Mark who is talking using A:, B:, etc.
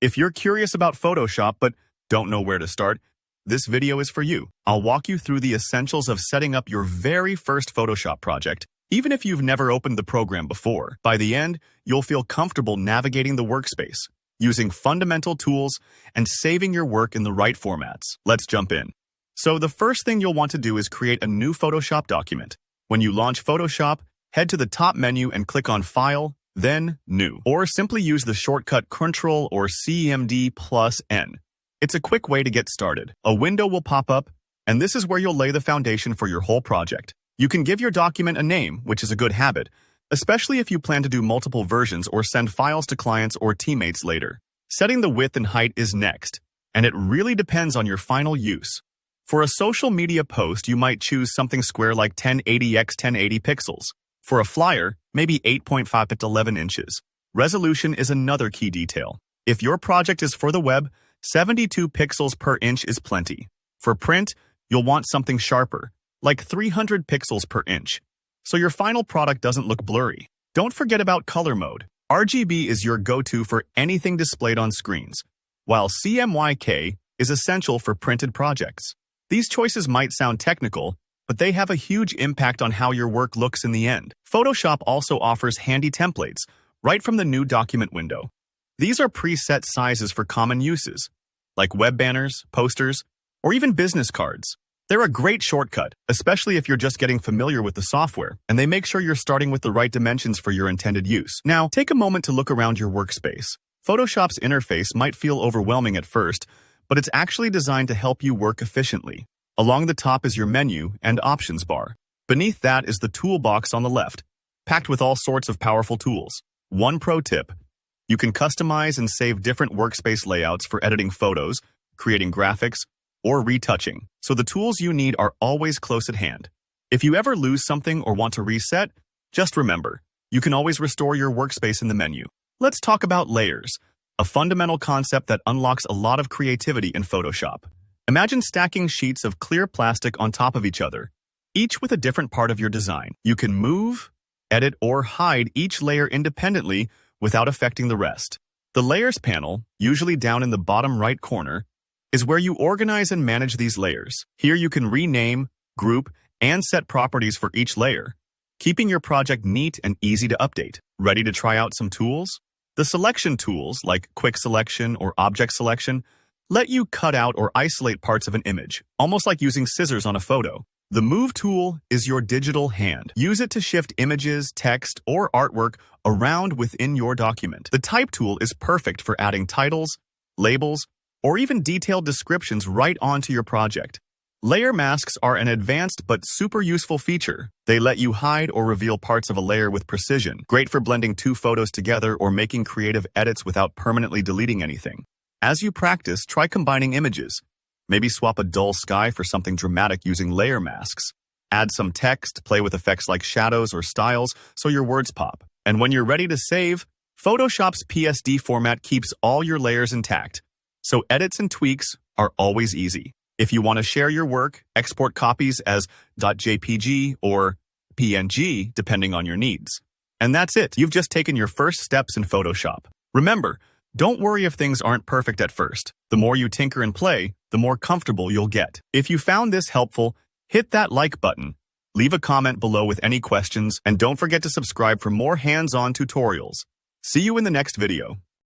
A: If you're curious about Photoshop but don't know where to start, this video is for you. I'll walk you through the essentials of setting up your very first Photoshop project, even if you've never opened the program before. By the end, you'll feel comfortable navigating the workspace, using fundamental tools, and saving your work in the right formats. Let's jump in. So the first thing you'll want to do is create a new Photoshop document. When you launch Photoshop, head to the top menu and click on File, then New, or simply use the shortcut Ctrl or Cmd+N. It's a quick way to get started. A window will pop up, and this is where you'll lay the foundation for your whole project. You can give your document a name, which is a good habit, especially if you plan to do multiple versions or send files to clients or teammates later. Setting the width and height is next, and it really depends on your final use. For a social media post, you might choose something square like 1080 x 1080 pixels. For a flyer, maybe 8.5 x 11 inches. Resolution is another key detail. If your project is for the web, 72 pixels per inch is plenty. For print, you'll want something sharper, like 300 pixels per inch, so your final product doesn't look blurry. Don't forget about color mode. RGB is your go-to for anything displayed on screens, while CMYK is essential for printed projects. These choices might sound technical, but they have a huge impact on how your work looks in the end. Photoshop also offers handy templates right from the new document window. These are preset sizes for common uses, like web banners, posters, or even business cards. They're a great shortcut, especially if you're just getting familiar with the software, and they make sure you're starting with the right dimensions for your intended use. Now, take a moment to look around your workspace. Photoshop's interface might feel overwhelming at first, but it's actually designed to help you work efficiently. Along the top is your menu and options bar. Beneath that is the toolbox on the left, packed with all sorts of powerful tools. One pro tip: you can customize and save different workspace layouts for editing photos, creating graphics, or retouching, so the tools you need are always close at hand. If you ever lose something or want to reset, just remember, you can always restore your workspace in the menu. Let's talk about layers, a fundamental concept that unlocks a lot of creativity in Photoshop. Imagine stacking sheets of clear plastic on top of each other, each with a different part of your design. You can move, edit, or hide each layer independently without affecting the rest. The Layers panel, usually down in the bottom right corner, is where you organize and manage these layers. Here you can rename, group, and set properties for each layer, keeping your project neat and easy to update. Ready to try out some tools? The selection tools, like Quick Selection or Object Selection, let you cut out or isolate parts of an image, almost like using scissors on a photo. The Move tool is your digital hand. Use it to shift images, text, or artwork around within your document. The Type tool is perfect for adding titles, labels, or even detailed descriptions right onto your project. Layer masks are an advanced but super useful feature. They let you hide or reveal parts of a layer with precision, great for blending two photos together or making creative edits without permanently deleting anything. As you practice, try combining images. Maybe swap a dull sky for something dramatic using layer masks. Add some text, play with effects like shadows or styles so your words pop. And when you're ready to save, Photoshop's PSD format keeps all your layers intact, so edits and tweaks are always easy. If you want to share your work, export copies as .jpg or PNG, depending on your needs. And that's it. You've just taken your first steps in Photoshop. Remember, don't worry if things aren't perfect at first. The more you tinker and play, the more comfortable you'll get. If you found this helpful, hit that like button, leave a comment below with any questions, and don't forget to subscribe for more hands-on tutorials. See you in the next video.